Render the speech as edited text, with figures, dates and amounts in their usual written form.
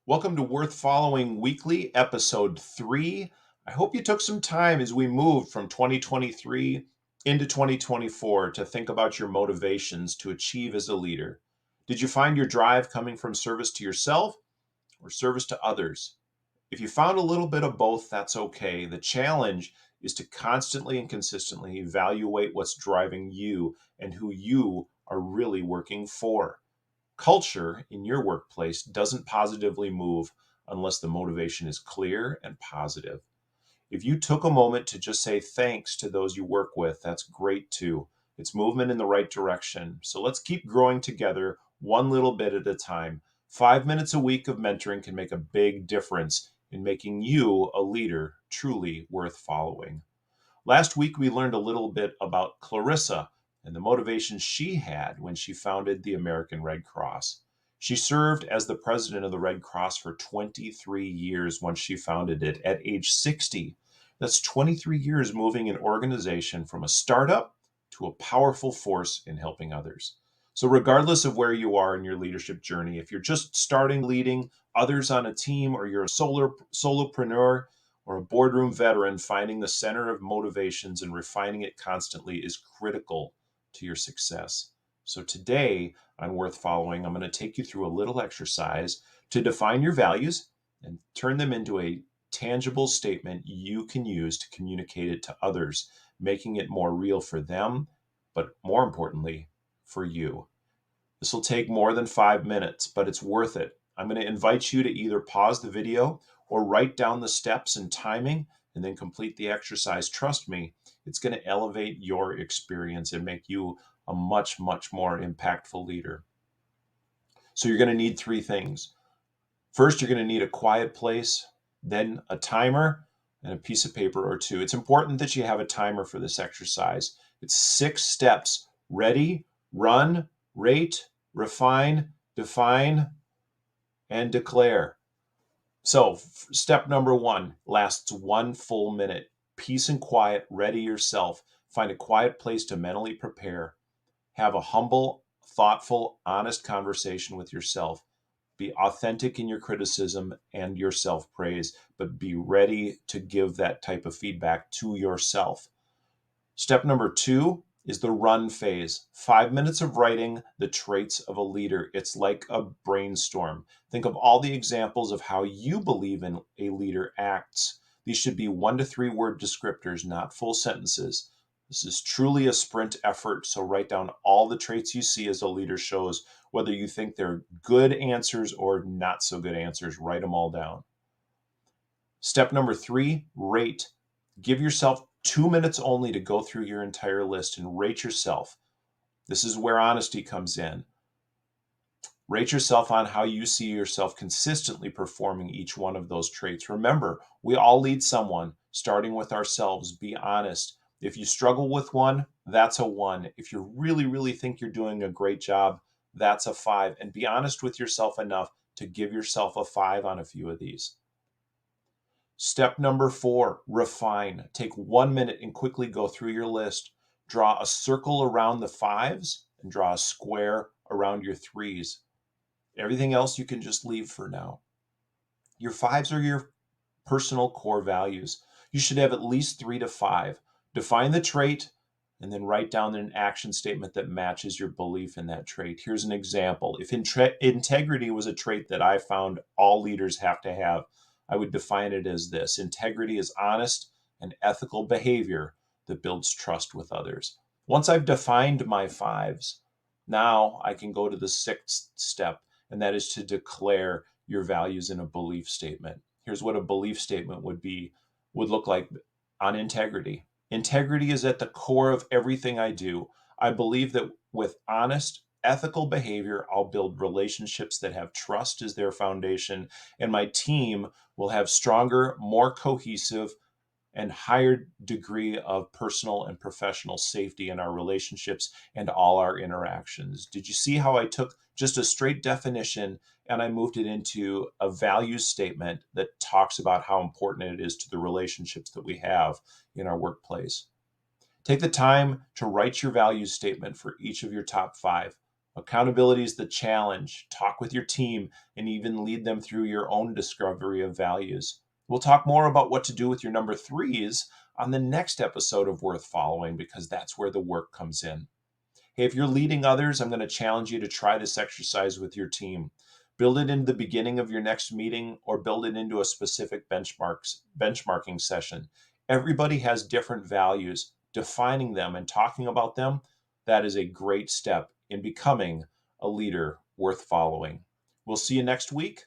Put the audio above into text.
Welcome to Worth Following Weekly, Episode 3. I hope you took some time as we moved from 2023 into 2024 to think about your motivations to achieve as a leader. Did you find your drive coming from service to yourself or service to others? If you found a little bit of both, that's okay. The challenge is to constantly and consistently evaluate what's driving you and who you are really working for. Culture in your workplace doesn't positively move unless the motivation is clear and positive. If you took a moment to just say thanks to those you work with, that's great too. It's movement in the right direction. So let's keep growing together one little bit at a time. 5 minutes a week of mentoring can make a big difference in making you a leader truly worth following. Last week, we learned a little bit about Clarissa and the motivation she had when she founded the American Red Cross. She served as the president of the Red Cross for 23 years once she founded it at age 60. That's 23 years moving an organization from a startup to a powerful force in helping others. So, regardless of where you are in your leadership journey, if you're just starting leading others on a team or you're a solopreneur, or a boardroom veteran, finding the center of motivations and refining it constantly is critical to your success. So today on Worth Following, I'm going to take you through a little exercise to define your values and turn them into a tangible statement you can use to communicate it to others, making it more real for them, but more importantly, for you. This will take more than 5 minutes, but it's worth it. I'm going to invite you to either pause the video or write down the steps and timing and then complete the exercise. Trust me, it's going to elevate your experience and make you a much, much more impactful leader. So you're going to need three things. First, you're going to need a quiet place, then a timer, and a piece of paper or two. It's important that you have a timer for this exercise. It's 6 steps: ready, run, rate, refine, define, and declare. So, step number 1 lasts 1 full minute. Peace and quiet, ready yourself. Find a quiet place to mentally prepare. Have a humble, thoughtful, honest conversation with yourself. Be authentic in your criticism and your self praise, but be ready to give that type of feedback to yourself. Step number 2 is the run phase. 5 minutes of writing the traits of a leader. It's like a brainstorm. Think of all the examples of how you believe in a leader acts. These should be 1 to 3 word descriptors, not full sentences. This is truly a sprint effort, so write down all the traits you see as a leader shows, whether you think they're good answers or not so good answers. Write them all down. Step number 3, rate. Give yourself 2 minutes only to go through your entire list and rate yourself. This is where honesty comes in. Rate yourself on how you see yourself consistently performing each one of those traits. Remember, we all lead someone, starting with ourselves. Be honest. If you struggle with one, that's a 1. If you really, really think you're doing a great job, that's a 5. And be honest with yourself enough to give yourself a 5 on a few of these. Step number 4, refine. Take 1 minute and quickly go through your list. Draw a circle around the 5s and draw a square around your 3s. Everything else you can just leave for now. Your 5s are your personal core values. You should have at least 3 to 5. Define the trait and then write down an action statement that matches your belief in that trait. Here's an example. If integrity was a trait that I found all leaders have to have, I would define it as this: integrity is honest and ethical behavior that builds trust with others. Once I've defined my 5s, now I can go to the 6th step, and that is to declare your values in a belief statement. Here's what a belief statement would look like on integrity. Integrity is at the core of everything I do. I believe that with honest, ethical behavior, I'll build relationships that have trust as their foundation, and my team will have stronger, more cohesive, and higher degree of personal and professional safety in our relationships and all our interactions. Did you see how I took just a straight definition and I moved it into a values statement that talks about how important it is to the relationships that we have in our workplace? Take the time to write your values statement for each of your top 5. Accountability is the challenge. Talk with your team and even lead them through your own discovery of values. We'll talk more about what to do with your number threes on the next episode of Worth Following, because that's where the work comes in. Hey, if you're leading others, I'm going to challenge you to try this exercise with your team. Build it into the beginning of your next meeting or build it into a specific benchmarking session. Everybody has different values. Defining them and talking about them, that is a great step in becoming a leader worth following. We'll see you next week.